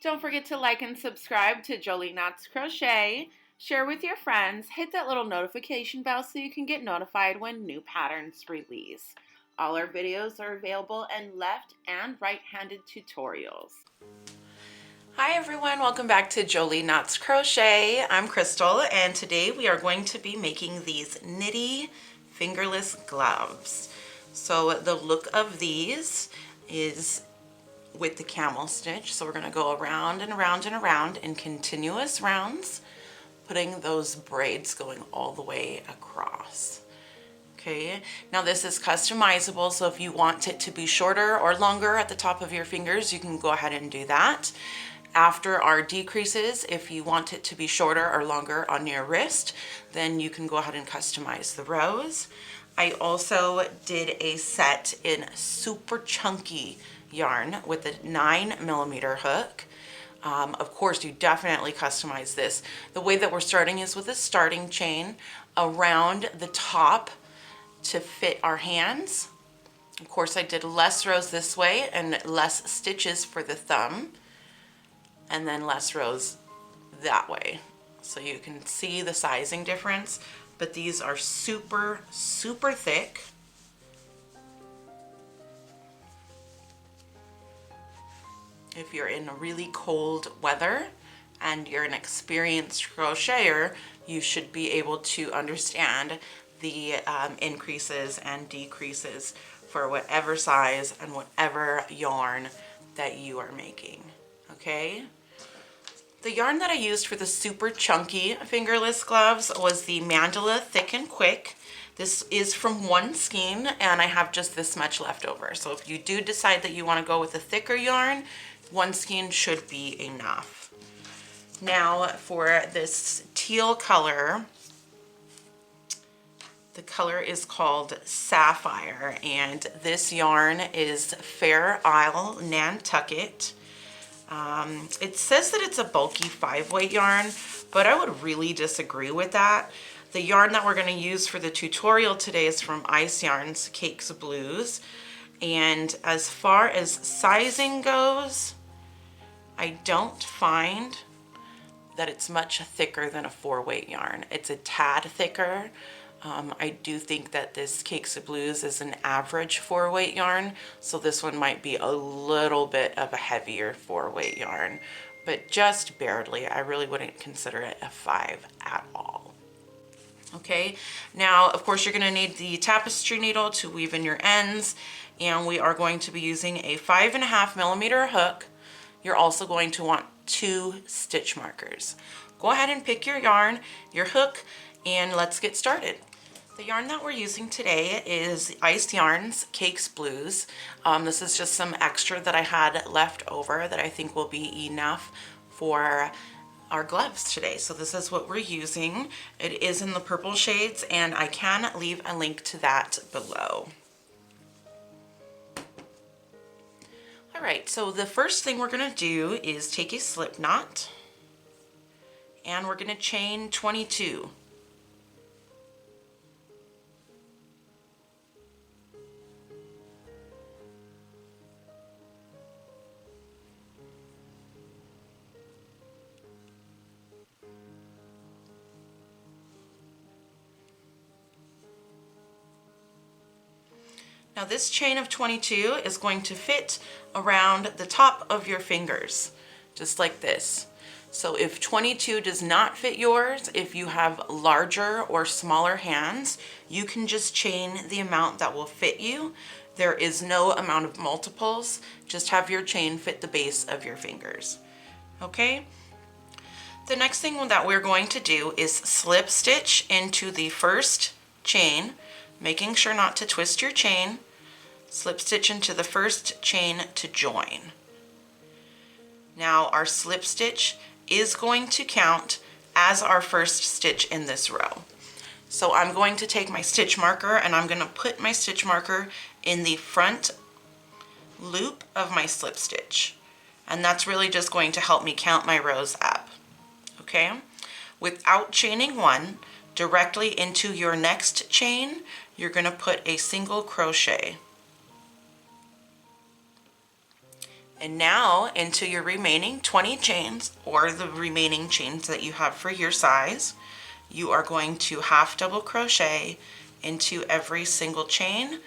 Don't forget to like and subscribe to Jolie Knots Crochet. Share with your friends. Hit that little notification bell so you can get notified when new patterns release. All our videos are available in left and right-handed tutorials. Hi everyone, welcome back to Jolie Knots Crochet. I'm Crystal and today we are going to be making these Knitty fingerless gloves. So the look of these is with the camel stitch. So we're going to go around and around and around in continuous rounds, putting those braids going all the way across. Okay, now this is customizable, so if you want it to be shorter or longer at the top of your fingers, you can go ahead and do that. After our decreases, if you want it to be shorter or longer on your wrist, then you can go ahead and customize the rows. I also did a set in super chunky yarn with a 9mm hook. Of course, you definitely customize this. The way that we're starting is with a starting chain around the top to fit our hands. Of course, I did less rows this way and less stitches for the thumb, and then less rows that way. So you can see the sizing difference, but these are super, super thick. If you're in really cold weather and you're an experienced crocheter, you should be able to understand the increases and decreases for whatever size and whatever yarn that you are making, okay? The yarn that I used for the super chunky fingerless gloves was the Mandala Thick and Quick. This is from one skein and I have just this much left over. So if you do decide that you want to go with a thicker yarn, one skein should be enough. Now for this teal color, the color is called Sapphire, and this yarn is Fair Isle Nantucket. It says that it's a bulky 5-weight yarn, but I would really disagree with that. The yarn that we're going to use for the tutorial today is from Ice Yarns Cakes Blues, and as far as sizing goes, I don't find that it's much thicker than a 4-weight yarn. It's a tad thicker. I do think that this Cakes of Blues is an average 4-weight yarn, so this one might be a little bit of a heavier 4-weight yarn, but just barely. I really wouldn't consider it a 5 at all. Okay, now of course you're going to need the tapestry needle to weave in your ends, and we are going to be using a 5.5mm hook. You're also going to want 2 stitch markers. Go ahead and pick your yarn, your hook, and let's get started. The yarn that we're using today is Ice Yarns Cakes Blues. This is just some extra that I had left over that I think will be enough for our gloves today. So this is what we're using. It is in the purple shades, and I can leave a link to that below. All right, so the first thing we're gonna do is take a slip knot, and we're gonna chain 22. Now this chain of 22 is going to fit around the top of your fingers, just like this. So if 22 does not fit yours, if you have larger or smaller hands, you can just chain the amount that will fit you. There is no amount of multiples, just have your chain fit the base of your fingers, okay? The next thing that we're going to do is slip stitch into the first chain, making sure not to twist your chain. Slip stitch into the first chain to join. Now our slip stitch is going to count as our first stitch in this row. So I'm going to take my stitch marker and I'm going to put my stitch marker in the front loop of my slip stitch. And that's really just going to help me count my rows up. Okay? Without chaining one, directly into your next chain, you're going to put a single crochet. And now into your remaining 20 chains, or the remaining chains that you have for your size, you are going to half double crochet into every single chain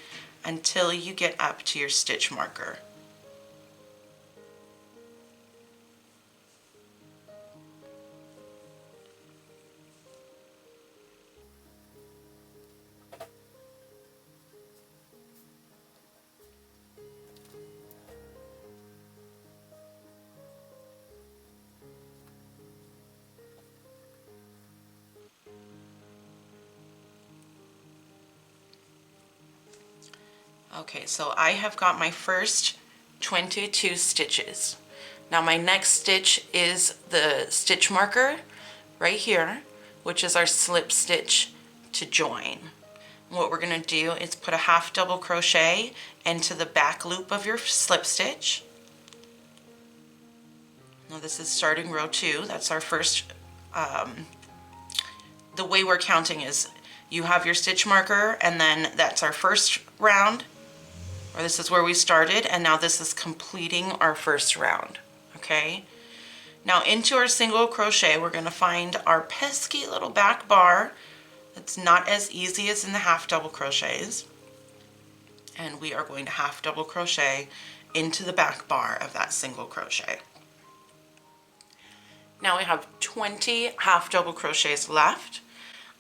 until you get up to your stitch marker. Okay, so I have got my first 22 stitches. Now my next stitch is the stitch marker right here, which is our slip stitch to join. What we're going to do is put a half double crochet into the back loop of your slip stitch. Now this is starting row 2. That's our first, the way we're counting is you have your stitch marker, and then that's our first round, or this is where we started, and now this is completing our first round, okay? Now into our single crochet, we're going to find our pesky little back bar. It's not as easy as in the half double crochets, and we are going to half double crochet into the back bar of that single crochet. Now we have 20 half double crochets left,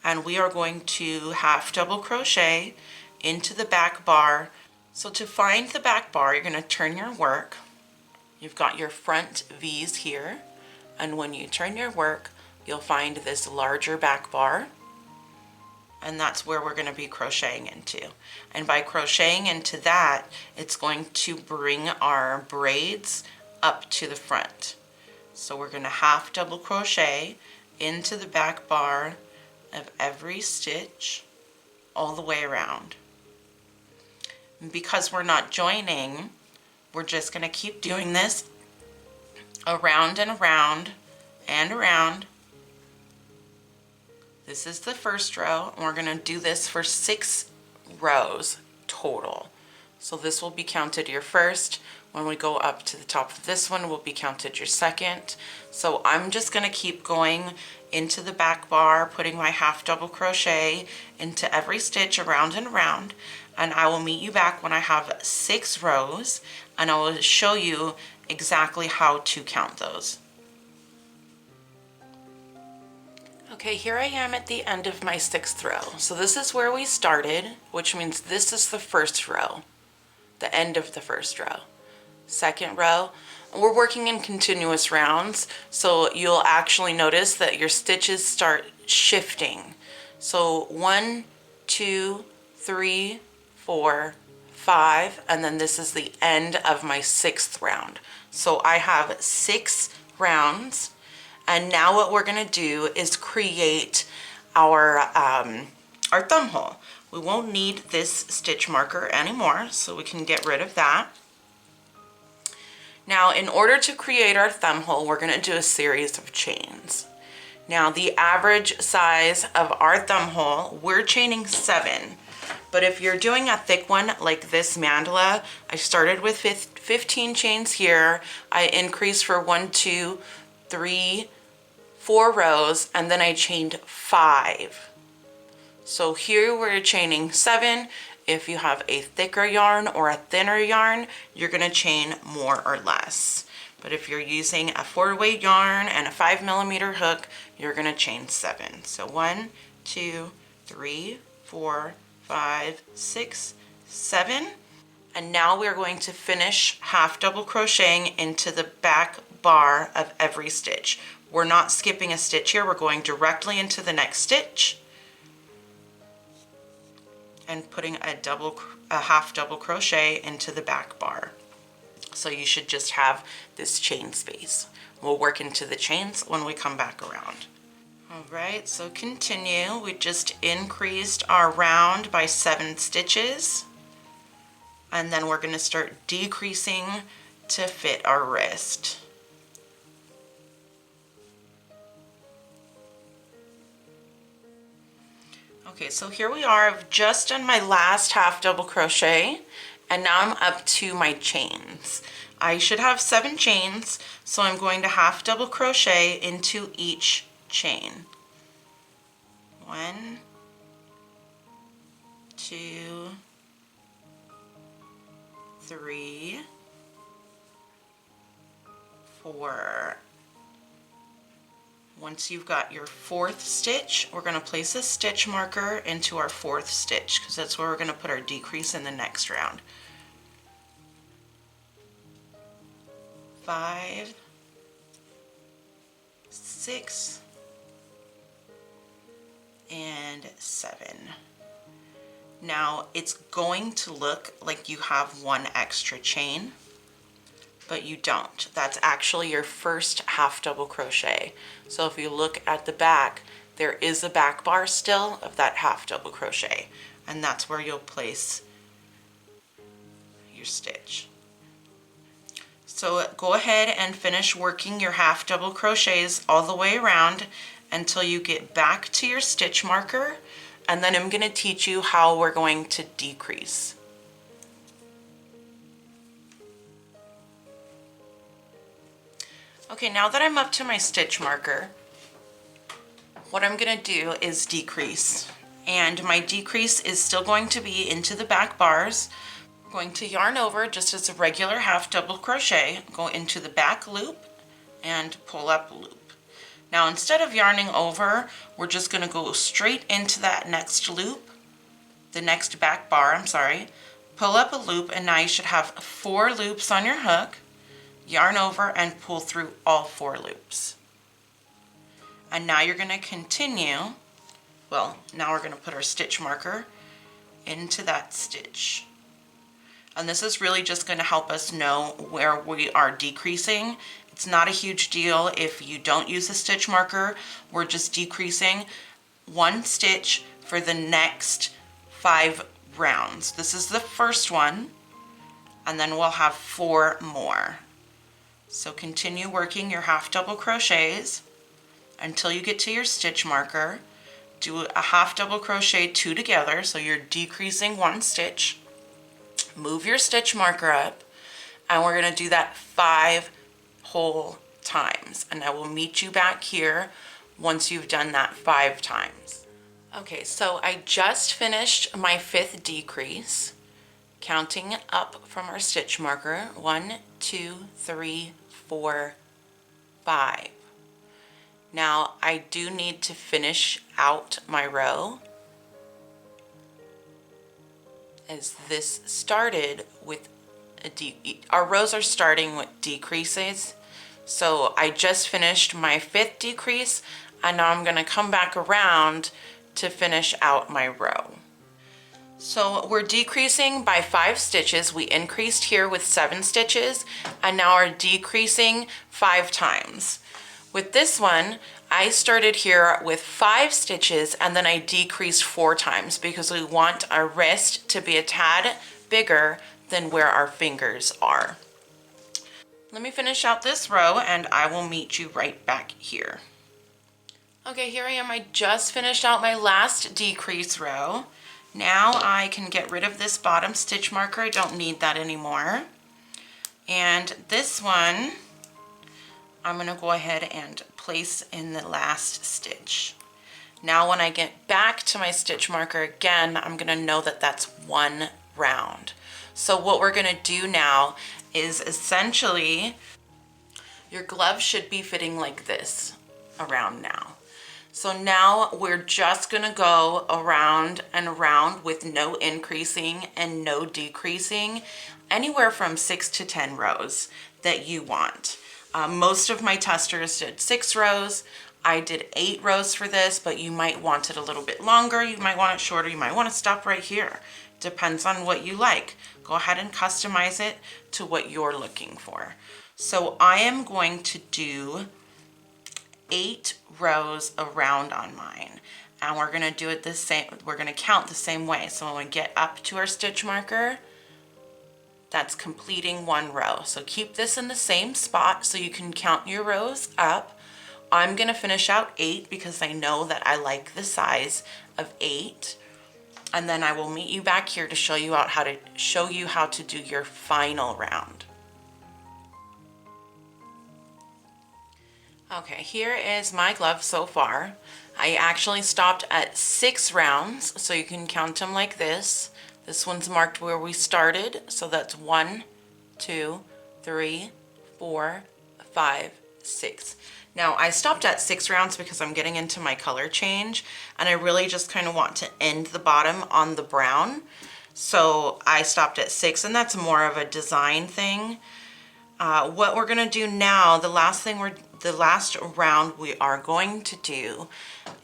and we are going to half double crochet into the back bar. So to find the back bar, you're going to turn your work. You've got your front V's here, and when you turn your work, you'll find this larger back bar, and that's where we're going to be crocheting into. And by crocheting into that, it's going to bring our braids up to the front. So we're going to half double crochet into the back bar of every stitch all the way around. Because we're not joining, we're just going to keep doing this around and around and around. This is the first row, and we're going to do this for 6 rows total. So this will be counted your first. When we go up to the top of this one, will be counted your second. So I'm just going to keep going into the back bar, putting my half double crochet into every stitch around and around, and I will meet you back when I have 6 rows, and I will show you exactly how to count those. Okay, here I am at the end of my 6th row. So this is where we started, which means this is the first row, the end of the first row. Second row, we're working in continuous rounds, so you'll actually notice that your stitches start shifting. So 1, 2, 3, 4, 5, and then this is the end of my 6th round. So I have 6 rounds, and now what we're going to do is create our thumb hole. We won't need this stitch marker anymore, so we can get rid of that. Now, in order to create our thumb hole, we're going to do a series of chains. Now, the average size of our thumb hole, we're chaining 7. But if you're doing a thick one like this mandala, I started with 15 chains here. I increased for 1, 2, 3, 4 rows, and then I chained 5. So here we're chaining 7. If you have a thicker yarn or a thinner yarn, you're going to chain more or less. But if you're using a 4-weight yarn and a 5mm hook, you're going to chain 7. So 1, 2, 3, 4, 5, 6, 7. And now we're going to finish half double crocheting into the back bar of every stitch. We're not skipping a stitch here. We're going directly into the next stitch and putting a half double crochet into the back bar. So you should just have this chain space. We'll work into the chains when we come back around. All right, so continue. We just increased our round by 7 stitches, and then we're going to start decreasing to fit our wrist. Okay, so here we are. I've just done my last half double crochet, and now I'm up to my chains. I should have 7 chains, so I'm going to half double crochet into each chain. 1, 2, 3, 4. Once you've got your 4th stitch, we're going to place a stitch marker into our 4th stitch because that's where we're going to put our decrease in the next round. 5, 6, and 7. Now it's going to look like you have 1 extra chain, but you don't. That's actually your first half double crochet. So if you look at the back, there is a back bar still of that half double crochet, and that's where you'll place your stitch. So go ahead and finish working your half double crochets all the way around until you get back to your stitch marker, and then I'm going to teach you how we're going to decrease. Okay, now that I'm up to my stitch marker, what I'm going to do is decrease. And my decrease is still going to be into the back bars. I'm going to yarn over just as a regular half double crochet, go into the back loop and pull up a loop. Now instead of yarning over, we're just going to go straight into that next loop, the next back bar, I'm sorry, pull up a loop, and now you should have 4 loops on your hook. Yarn over and pull through all 4 loops. And now you're going to continue, well, now we're going to put our stitch marker into that stitch. And this is really just going to help us know where we are decreasing. It's not a huge deal if you don't use a stitch marker. We're just decreasing 1 stitch for the next 5 rounds. This is the first one, and then we'll have 4 more. So continue working your half double crochets until you get to your stitch marker. Do a half double crochet 2 together, so you're decreasing 1 stitch. Move your stitch marker up, and we're going to do that 5 whole times, and I will meet you back here once you've done that 5 times. Okay, so I just finished my 5th decrease, counting up from our stitch marker. 1, 2, 3, 4, 5. Now I do need to finish out my row, as this started with our rows are starting with decreases. So I just finished my 5th decrease, and now I'm going to come back around to finish out my row. So we're decreasing by 5 stitches. We increased here with 7 stitches, and now are decreasing 5 times. With this one, I started here with 5 stitches, and then I decreased 4 times because we want our wrist to be a tad bigger than where our fingers are. Let me finish out this row, and I will meet you right back here. Okay, here I am. I just finished out my last decrease row. Now I can get rid of this bottom stitch marker. I don't need that anymore. And this one, I'm going to go ahead and place in the last stitch. Now when I get back to my stitch marker again, I'm going to know that that's 1 round. So what we're going to do now is essentially, your glove should be fitting like this around now. So now we're just going to go around and around with no increasing and no decreasing, anywhere from 6 to 10 rows that you want. Most of my testers did 6 rows. I did 8 rows for this, but you might want it a little bit longer. You might want it shorter. You might want to stop right here. Depends on what you like. Go ahead and customize it to what you're looking for. So I am going to do 8 rows around on mine, and we're going to do it the same. We're going to count the same way. So when we get up to our stitch marker, that's completing 1 row. So keep this in the same spot so you can count your rows up. I'm going to finish out 8 because I know that I like the size of 8. And then I will meet you back here to show you how to do your final round. Okay, here is my glove so far. I actually stopped at 6 rounds, so you can count them like this. This one's marked where we started, so that's 1, 2, 3, 4, 5, 6. Now I stopped at 6 rounds because I'm getting into my color change, and I really just kind of want to end the bottom on the brown. So I stopped at 6, and that's more of a design thing. What we're gonna do now, the last round we are going to do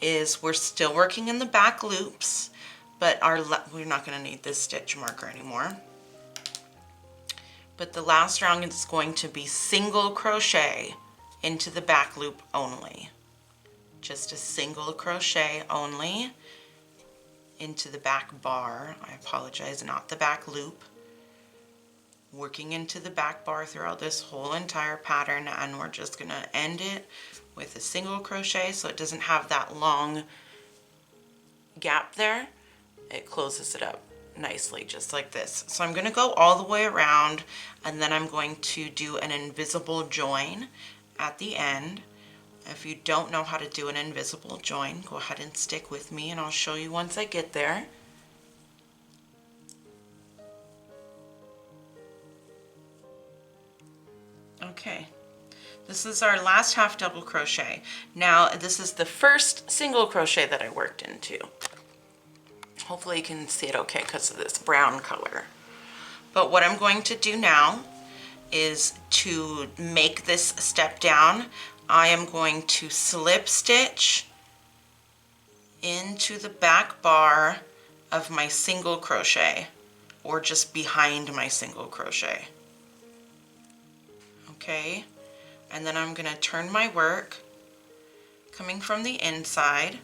is we're still working in the back loops, but we're not gonna need this stitch marker anymore. But the last round is going to be single crochet into the back loop only. Just a single crochet only into the back bar. I apologize, not the back loop. Working into the back bar throughout this whole entire pattern, and we're just gonna end it with a single crochet so it doesn't have that long gap there. It closes it up nicely just like this. So I'm gonna go all the way around, and then I'm going to do an invisible join at the end. If you don't know how to do an invisible join, go ahead and stick with me and I'll show you once I get there. Okay, this is our last half double crochet. Now this is the first single crochet that I worked into. Hopefully you can see it okay because of this brown color. But what I'm going to do now is to make this step down, I am going to slip stitch into the back bar of my single crochet, or just behind my single crochet. Okay, and then I'm going to turn my work coming from the inside,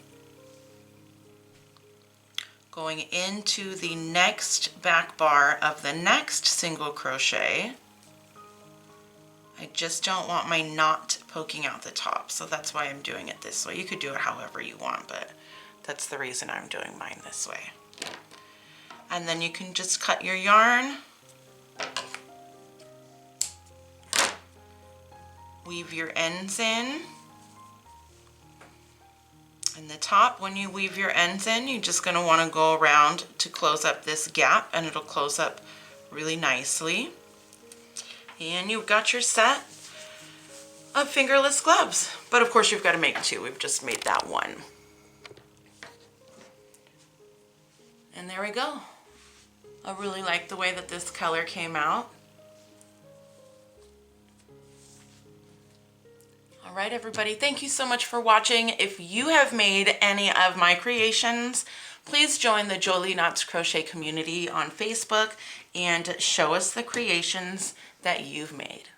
going into the next back bar of the next single crochet. I just don't want my knot poking out the top, so that's why I'm doing it this way. You could do it however you want, but that's the reason I'm doing mine this way. And then you can just cut your yarn, weave your ends in. In the top, when you weave your ends in, you're just going to want to go around to close up this gap, and it'll close up really nicely. And you've got your set of fingerless gloves. But of course you've got to make 2. We've just made that one. And there we go. I really like the way that this color came out. All right, everybody, thank you so much for watching. If you have made any of my creations, please join the Jolie Knots Crochet community on Facebook and show us the creations that you've made.